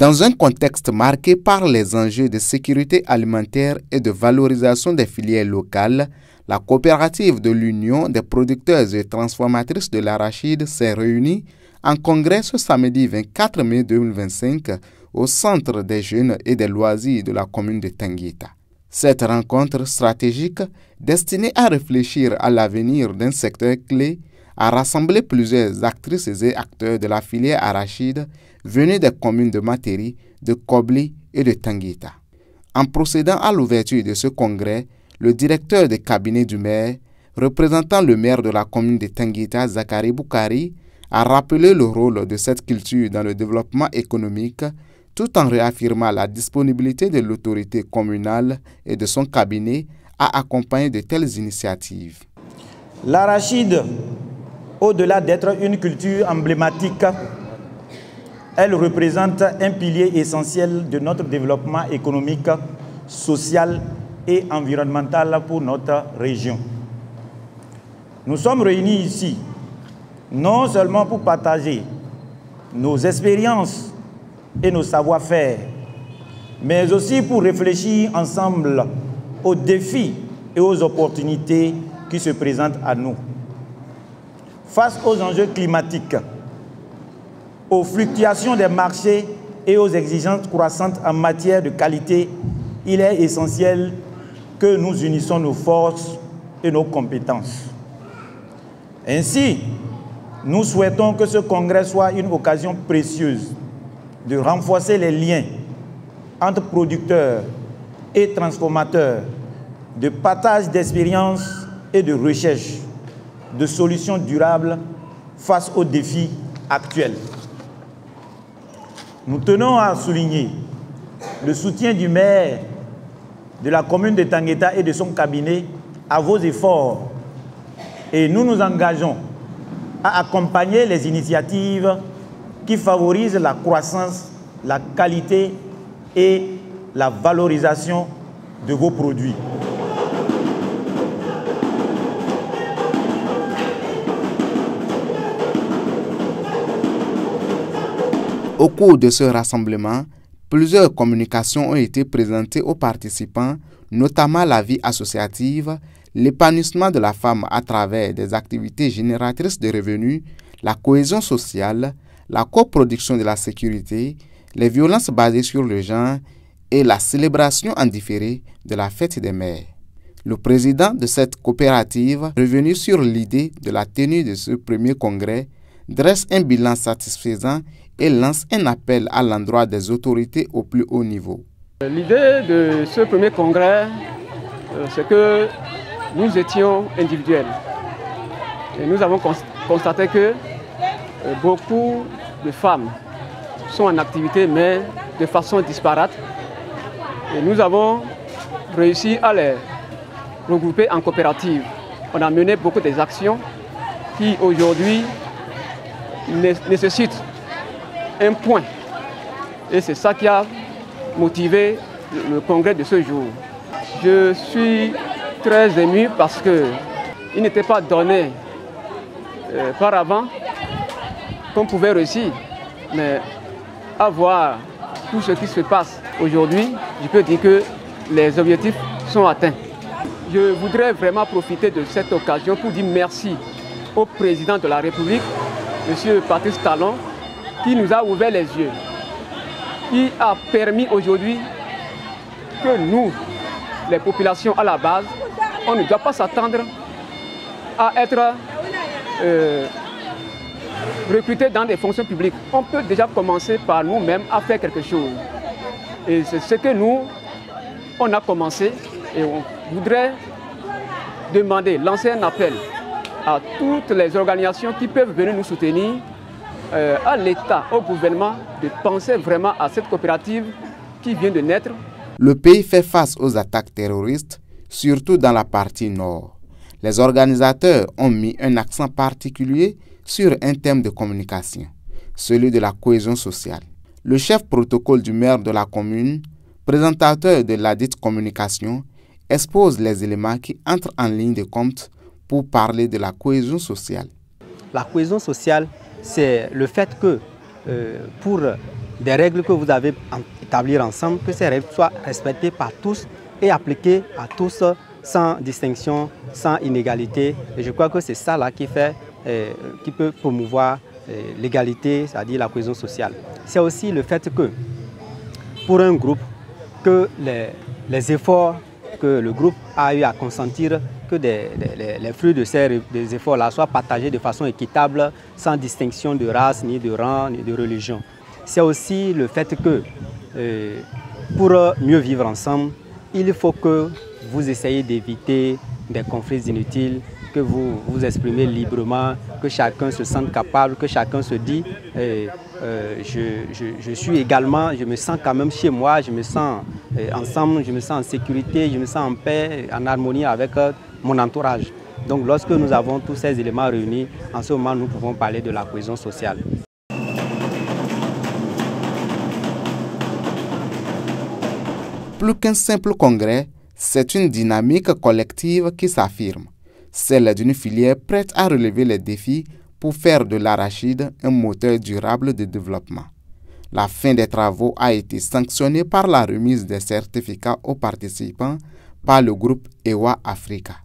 Dans un contexte marqué par les enjeux de sécurité alimentaire et de valorisation des filières locales, la coopérative de l'Union des producteurs et transformatrices de l'arachide s'est réunie en congrès ce samedi 24 mai 2025 au Centre des jeunes et des loisirs de la commune de Tanguita. Cette rencontre stratégique, destinée à réfléchir à l'avenir d'un secteur clé, a rassemblé plusieurs actrices et acteurs de la filière arachide venus des communes de Materi, de Kobli et de Tanguita. En procédant à l'ouverture de ce congrès, le directeur de cabinet du maire, représentant le maire de la commune de Tanguita, Zakari Boukari, a rappelé le rôle de cette culture dans le développement économique, tout en réaffirmant la disponibilité de l'autorité communale et de son cabinet à accompagner de telles initiatives. L'arachide, au-delà d'être une culture emblématique, elle représente un pilier essentiel de notre développement économique, social et environnemental pour notre région. Nous sommes réunis ici, non seulement pour partager nos expériences et nos savoir-faire, mais aussi pour réfléchir ensemble aux défis et aux opportunités qui se présentent à nous. Face aux enjeux climatiques, aux fluctuations des marchés et aux exigences croissantes en matière de qualité, il est essentiel que nous unissons nos forces et nos compétences. Ainsi, nous souhaitons que ce congrès soit une occasion précieuse de renforcer les liens entre producteurs et transformateurs, de partage d'expériences et de recherche de solutions durables face aux défis actuels. Nous tenons à souligner le soutien du maire de la commune de Tanguita et de son cabinet à vos efforts et nous nous engageons à accompagner les initiatives qui favorisent la croissance, la qualité et la valorisation de vos produits. Au cours de ce rassemblement, plusieurs communications ont été présentées aux participants, notamment la vie associative, l'épanouissement de la femme à travers des activités génératrices de revenus, la cohésion sociale, la coproduction de la sécurité, les violences basées sur le genre et la célébration en différé de la fête des mères. Le président de cette coopérative, revenu sur l'idée de la tenue de ce premier congrès, dresse un bilan satisfaisant et lance un appel à l'endroit des autorités au plus haut niveau. L'idée de ce premier congrès, c'est que nous étions individuels. Et nous avons constaté que beaucoup de femmes sont en activité, mais de façon disparate. Et nous avons réussi à les regrouper en coopérative. On a mené beaucoup d'actions qui aujourd'hui nécessitent un point. Et c'est ça qui a motivé le congrès de ce jour. Je suis très ému parce qu'il n'était pas donné par avant qu'on pouvait réussir. Mais à voir tout ce qui se passe aujourd'hui, je peux dire que les objectifs sont atteints. Je voudrais vraiment profiter de cette occasion pour dire merci au président de la République, M. Patrice Talon, qui nous a ouvert les yeux, qui a permis aujourd'hui que nous, les populations à la base, on ne doit pas s'attendre à être recrutés dans des fonctions publiques. On peut déjà commencer par nous-mêmes à faire quelque chose. Et c'est ce que nous, on a commencé et on voudrait demander, lancer un appel à toutes les organisations qui peuvent venir nous soutenir, à l'État, au gouvernement, de penser vraiment à cette coopérative qui vient de naître. Le pays fait face aux attaques terroristes, surtout dans la partie nord. Les organisateurs ont mis un accent particulier sur un thème de communication, celui de la cohésion sociale. Le chef protocole du maire de la commune, présentateur de la dite communication, expose les éléments qui entrent en ligne de compte pour parler de la cohésion sociale. La cohésion sociale, c'est le fait que pour des règles que vous avez établies ensemble, que ces règles soient respectées par tous et appliquées à tous sans distinction, sans inégalité. Et je crois que c'est ça là qui peut promouvoir l'égalité, c'est-à-dire la cohésion sociale. C'est aussi le fait que pour un groupe, que les efforts que le groupe a eu à consentir, que les fruits de ces efforts-là soient partagés de façon équitable, sans distinction de race, ni de rang, ni de religion. C'est aussi le fait que pour mieux vivre ensemble, il faut que vous essayez d'éviter des conflits inutiles, que vous vous exprimez librement, que chacun se sente capable, que chacun se dit je suis également, je me sens quand même chez moi, je me sens ensemble, je me sens en sécurité, je me sens en paix, en harmonie avec mon entourage. Donc lorsque nous avons tous ces éléments réunis, en ce moment nous pouvons parler de la cohésion sociale. Plus qu'un simple congrès, c'est une dynamique collective qui s'affirme, celle d'une filière prête à relever les défis pour faire de l'arachide un moteur durable de développement. La fin des travaux a été sanctionnée par la remise des certificats aux participants par le groupe EWA Africa.